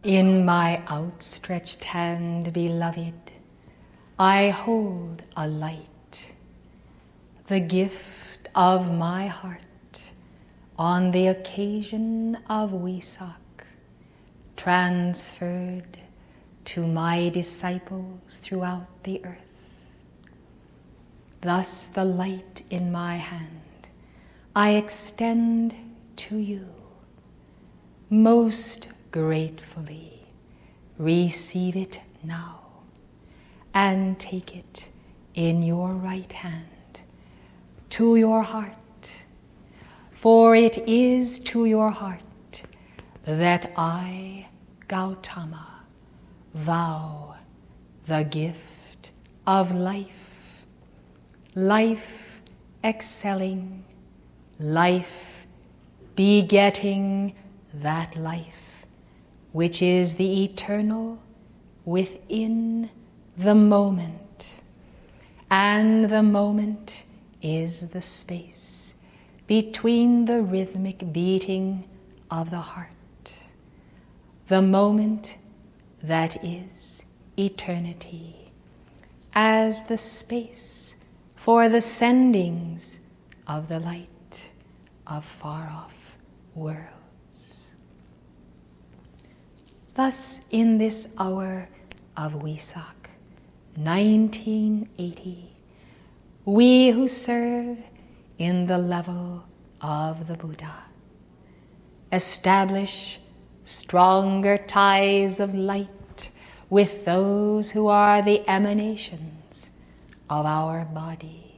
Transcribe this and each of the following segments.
In my outstretched hand, beloved, I hold a light, the gift of my heart on the occasion of Wesak, transferred to my disciples throughout the earth. Thus the light in my hand I extend to you. Most gratefully receive it now and take it in your right hand to your heart, for it is to your heart that I, Gautama, vow the gift of life, life excelling, life begetting that life which is the eternal within the moment, and the moment is the space between the rhythmic beating of the heart, the moment that is eternity, as the space for the sendings of the light of far-off worlds. Thus, in this hour of Wesak, 1980, we who serve in the level of the Buddha establish stronger ties of light with those who are the emanations of our body.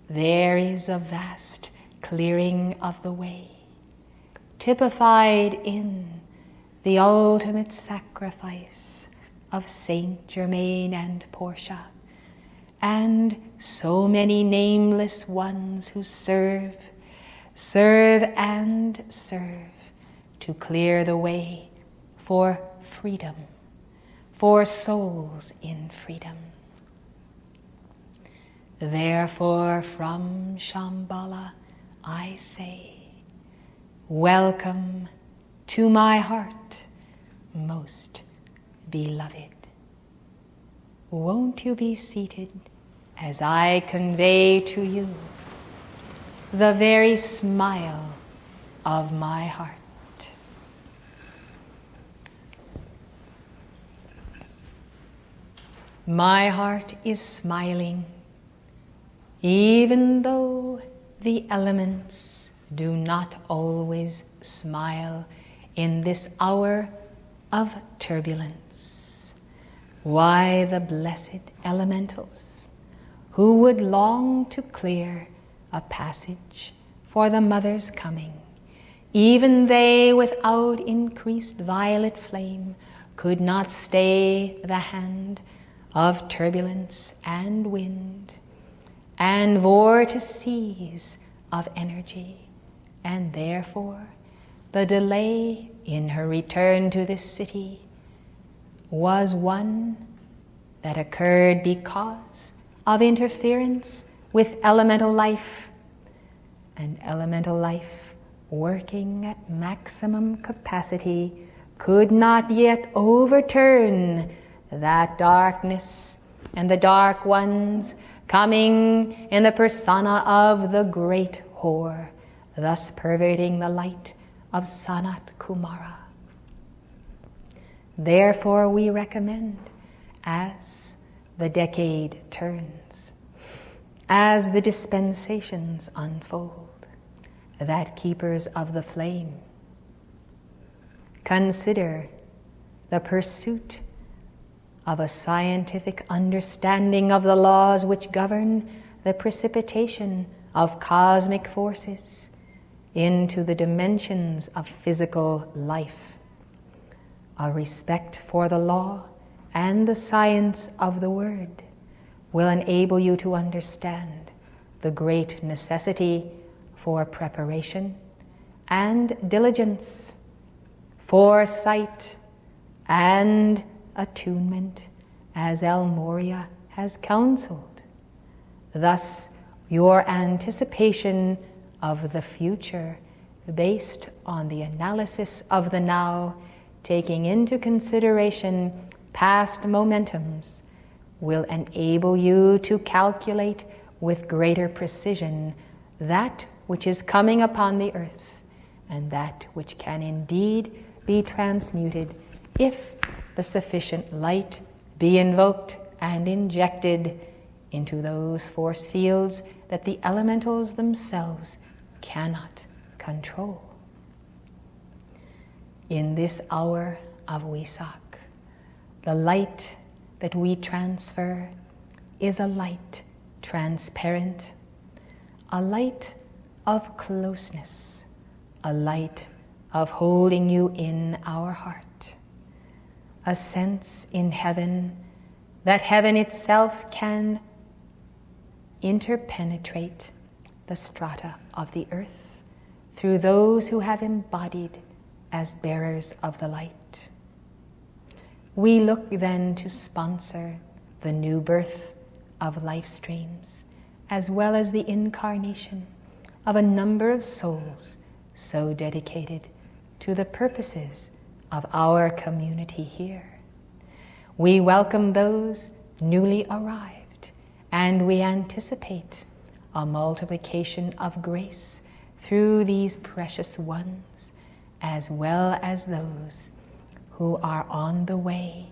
There is a vast clearing of the way, typified in the ultimate sacrifice of Saint Germain and Portia, and so many nameless ones who serve to clear the way for freedom, for souls in freedom. Therefore, from Shambhala, I say, welcome to my heart, most beloved. Won't you be seated as I convey to you the very smile of my heart? My heart is smiling, even though the elements do not always smile in this hour of turbulence. Why, the blessed elementals, who would long to clear a passage for the Mother's coming, even they without increased violet flame could not stay the hand of turbulence and wind and vortices of energy, and therefore the delay in her return to this city was one that occurred because of interference with elemental life, and elemental life working at maximum capacity could not yet overturn that darkness, and the dark ones coming in the persona of the great whore, thus perverting the light of Sanat Kumara. Therefore we recommend, as the decade turns, as the dispensations unfold, that keepers of the flame consider the pursuit of a scientific understanding of the laws which govern the precipitation of cosmic forces into the dimensions of physical life. A respect for the law and the science of the word will enable you to understand the great necessity for preparation and diligence, foresight and attunement, as El Moria has counseled. Thus, your anticipation of the future, based on the analysis of the now, taking into consideration past momentums, will enable you to calculate with greater precision that which is coming upon the earth, and that which can indeed be transmuted if the sufficient light be invoked and injected into those force fields that the elementals themselves cannot control. In this hour of Wesak, the light that we transfer is a light transparent, a light of closeness, a light of holding you in our heart, a sense in heaven that heaven itself can interpenetrate the strata of the earth through those who have embodied as bearers of the light. We look then to sponsor the new birth of life streams, as well as the incarnation of a number of souls so dedicated to the purposes of our community here. We welcome those newly arrived, and we anticipate a multiplication of grace through these precious ones, as well as those who are on the way,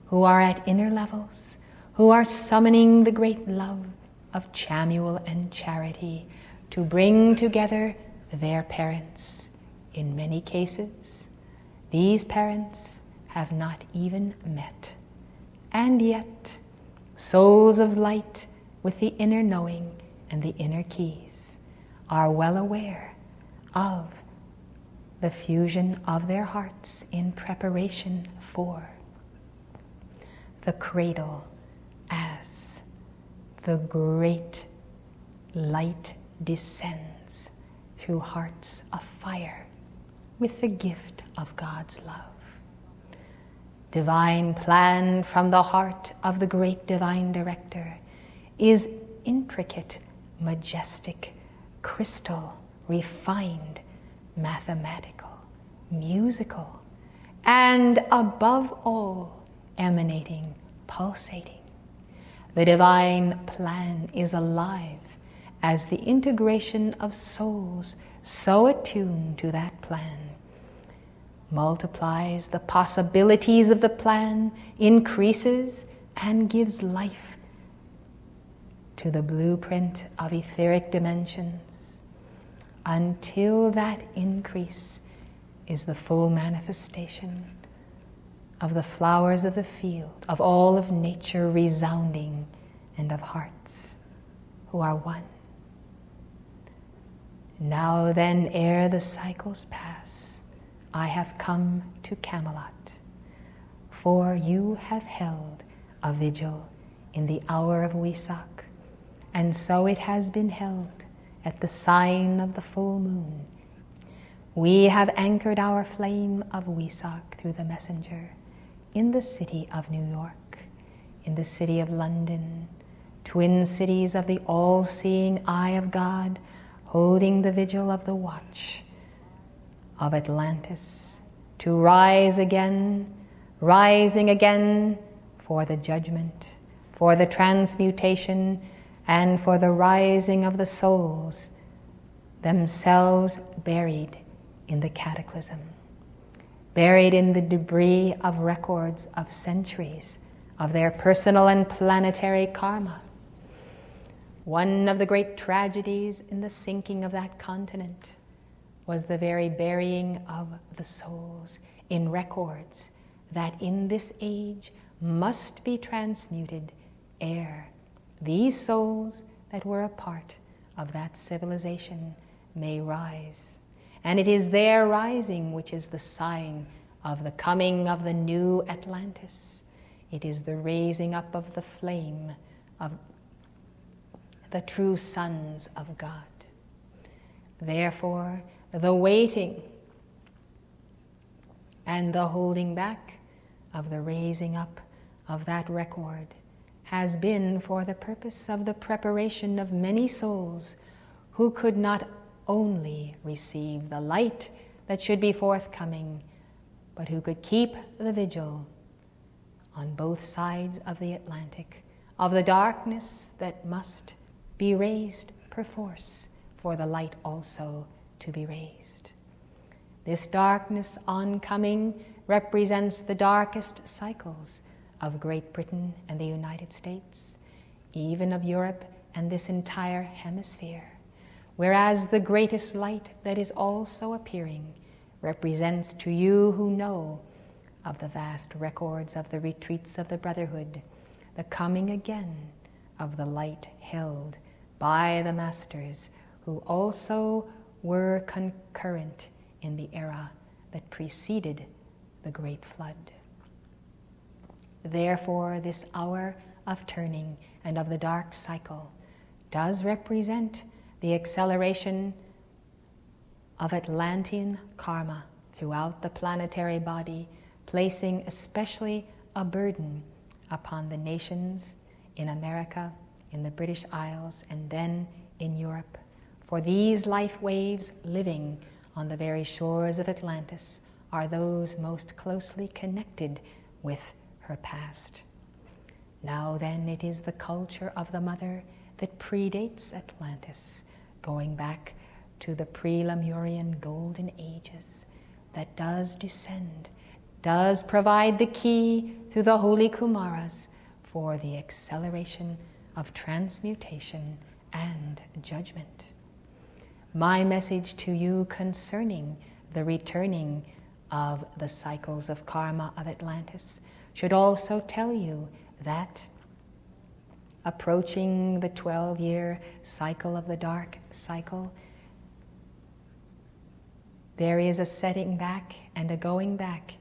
who are at inner levels, who are summoning the great love of Chamuel and Charity to bring together their parents. In many cases, these parents have not even met. And yet, souls of light with the inner knowing and the inner keys are well aware of the fusion of their hearts in preparation for the cradle as the great light descends through hearts of fire with the gift of God's love. Divine plan from the heart of the great divine director is intricate, majestic, crystal, refined, mathematical, musical, and above all, emanating, pulsating. The divine plan is alive as the integration of souls so attuned to that plan multiplies the possibilities of the plan, increases, and gives life to the blueprint of etheric dimensions, until that increase is the full manifestation of the flowers of the field, of all of nature resounding, and of hearts who are one. Now then, ere the cycles pass, I have come to Camelot, for you have held a vigil in the hour of Wesak, and so it has been held at the sign of the full moon. We have anchored our flame of Wesak through the messenger in the city of New York, in the city of London, twin cities of the all-seeing eye of God, holding the vigil of the watch of Atlantis, to rise again, rising again for the judgment, for the transmutation, and for the rising of the souls, themselves buried in the cataclysm, buried in the debris of records of centuries of their personal and planetary karma. One of the great tragedies in the sinking of that continent was the very burying of the souls in records that in this age must be transmuted ere these souls that were a part of that civilization may rise. And it is their rising which is the sign of the coming of the new Atlantis. It is the raising up of the flame of the true sons of God. Therefore, the waiting and the holding back of the raising up of that record has been for the purpose of the preparation of many souls who could not only receive the light that should be forthcoming, but who could keep the vigil on both sides of the Atlantic, of the darkness that must be raised perforce, for the light also to be raised. This darkness oncoming represents the darkest cycles of Great Britain and the United States, even of Europe and this entire hemisphere, whereas the greatest light that is also appearing represents to you who know of the vast records of the retreats of the Brotherhood, the coming again of the light held by the Masters, who also were concurrent in the era that preceded the Great Flood. Therefore, this hour of turning and of the dark cycle does represent the acceleration of Atlantean karma throughout the planetary body, placing especially a burden upon the nations in America, in the British Isles, and then in Europe. For these life waves living on the very shores of Atlantis are those most closely connected with her past. Now then, it is the culture of the mother that predates Atlantis, going back to the pre-Lemurian golden ages, that does descend, does provide the key through the holy Kumaras for the acceleration of transmutation and judgment. My message to you concerning the returning of the cycles of karma of Atlantis should also tell you that approaching the 12-year cycle of the dark cycle, there is a setting back and a going back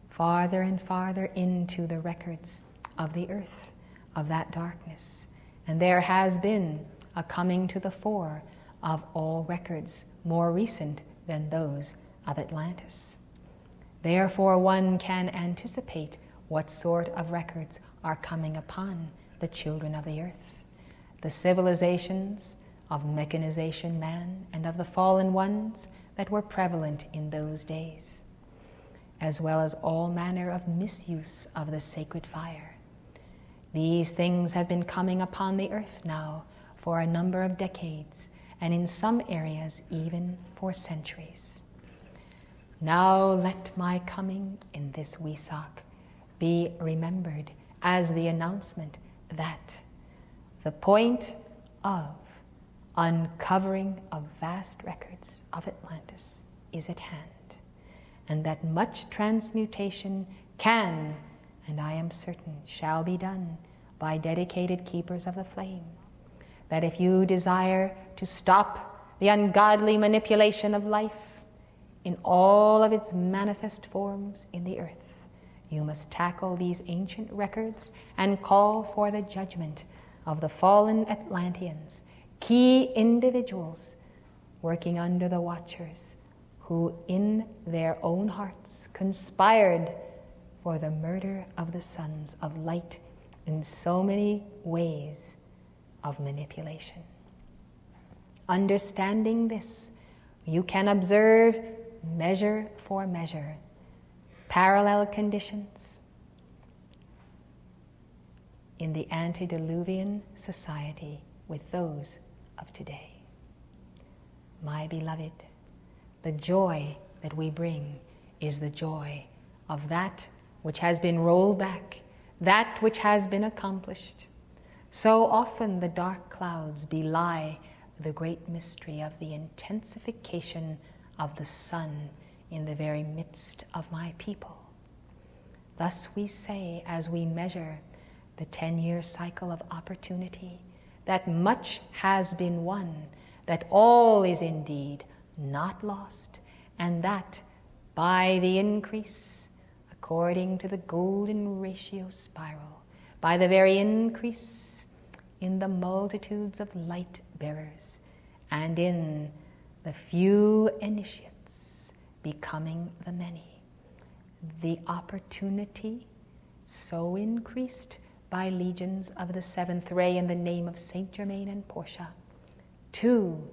farther and farther into the records of the earth, of that darkness. And there has been a coming to the fore of all records more recent than those of Atlantis. Therefore, one can anticipate what sort of records are coming upon the children of the earth. The civilizations of mechanization man and of the fallen ones that were prevalent in those days, as well as all manner of misuse of the sacred fire. These things have been coming upon the earth now for a number of decades, and in some areas even for centuries. Now let my coming in this Wesak be remembered as the announcement that the point of uncovering of vast records of Atlantis is at hand, and that much transmutation can, and I am certain shall be done by dedicated keepers of the flame. That if you desire to stop the ungodly manipulation of life in all of its manifest forms in the earth, you must tackle these ancient records and call for the judgment of the fallen Atlanteans, key individuals working under the Watchers, who in their own hearts conspired for the murder of the sons of light in so many ways of manipulation. Understanding this, you can observe measure for measure parallel conditions in the antediluvian society with those of today. My beloved, the joy that we bring is the joy of that which has been rolled back, that which has been accomplished. So often the dark clouds belie the great mystery of the intensification of the sun in the very midst of my people. Thus we say, as we measure the 10-year cycle of opportunity, that much has been won, that all is indeed not lost, and that by the increase, according to the golden ratio spiral, by the very increase in the multitudes of light bearers, and in the few initiates becoming the many, the opportunity so increased by legions of the seventh ray in the name of Saint Germain and Portia to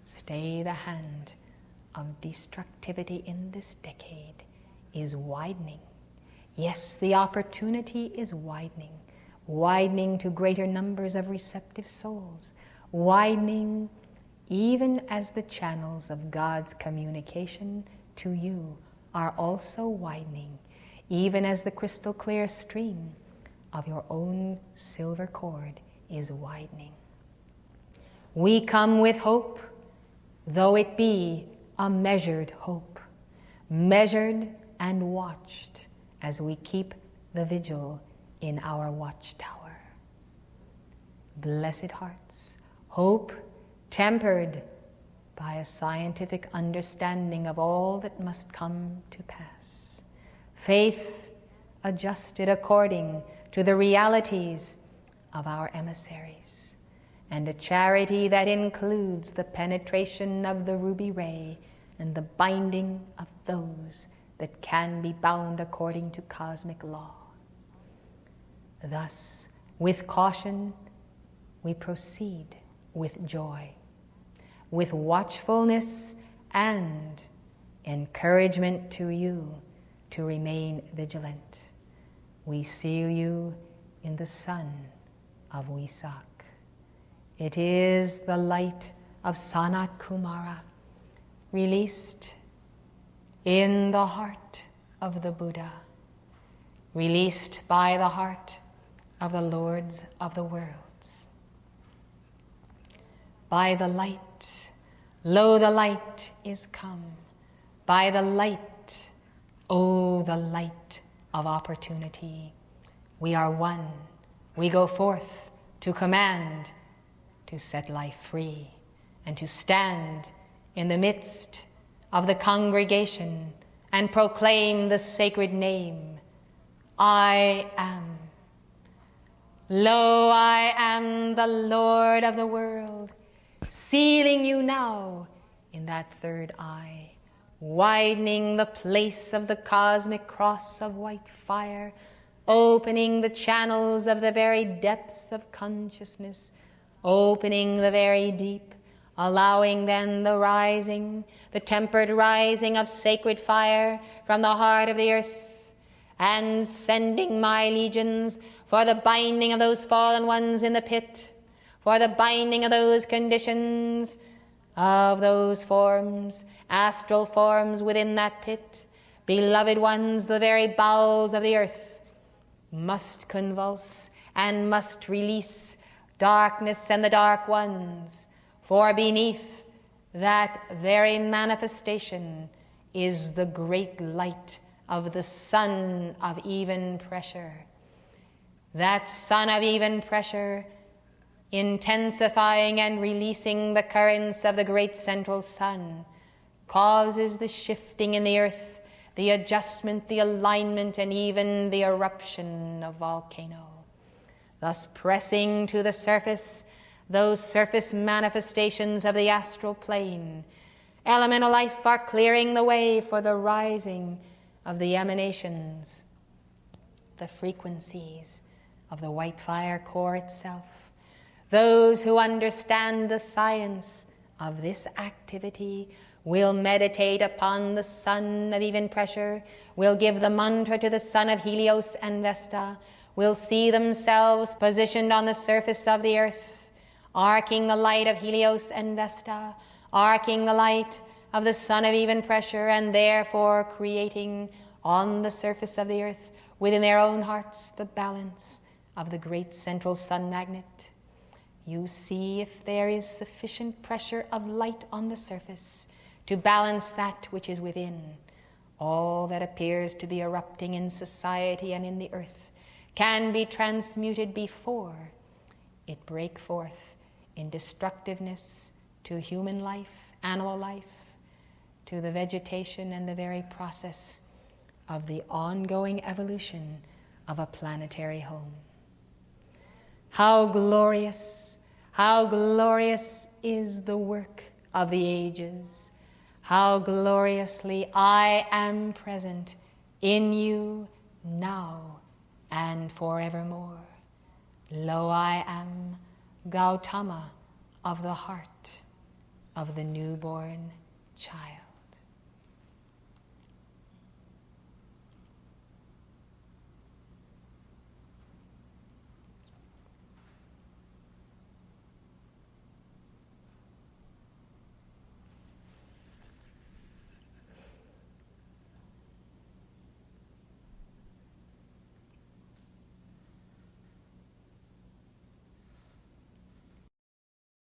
stay the hand of destructivity in this decade is widening. Yes, the opportunity is widening, widening to greater numbers of receptive souls, widening even as the channels of God's communication to you are also widening, even as the crystal clear stream of your own silver cord is widening. We come with hope, though it be a measured hope, measured and watched as we keep the vigil in our watchtower. Blessed hearts, hope tempered by a scientific understanding of all that must come to pass. Faith adjusted according to the realities of our emissaries, and a charity that includes the penetration of the ruby ray and the binding of those that can be bound according to cosmic law. Thus, with caution, we proceed with joy, with watchfulness and encouragement to you to remain vigilant. We seal you in the sun of Wesak. It is the light of Sanat Kumara, released in the heart of the Buddha, released by the heart of the Lords of the worlds. By the light, lo, the light is come. By the light, oh, the light of opportunity. We are one. We go forth to command, to set life free, and to stand in the midst of the congregation and proclaim the sacred name, I am. Lo, I am the Lord of the world, sealing you now in that third eye, widening the place of the cosmic cross of white fire, opening the channels of the very depths of consciousness, opening the very deep, allowing then the rising, the tempered rising of sacred fire from the heart of the earth, and sending my legions for the binding of those fallen ones in the pit, for the binding of those conditions, of those forms, astral forms within that pit, beloved ones, the very bowels of the earth, must convulse and must release darkness and the dark ones, for beneath that very manifestation is the great light of the sun of even pressure. That sun of even pressure, intensifying and releasing the currents of the great central sun, causes the shifting in the earth, the adjustment, the alignment, and even the eruption of volcano. Thus pressing to the surface those surface manifestations of the astral plane, elemental life are clearing the way for the rising of the emanations, the frequencies of the white fire core itself. Those who understand the science of this activity will meditate upon the sun of even pressure, will give the mantra to the sun of Helios and Vesta, will see themselves positioned on the surface of the earth, arcing the light of Helios and Vesta, arcing the light of the sun of even pressure, and therefore creating on the surface of the earth, within their own hearts, the balance of the great central sun magnet. You see if there is sufficient pressure of light on the surface to balance that which is within. All that appears to be erupting in society and in the earth can be transmuted before it break forth in destructiveness to human life, animal life, to the vegetation and the very process of the ongoing evolution of a planetary home. How glorious is the work of the ages. How gloriously I am present in you now and forevermore. Lo, I am Gautama of the heart of the newborn child.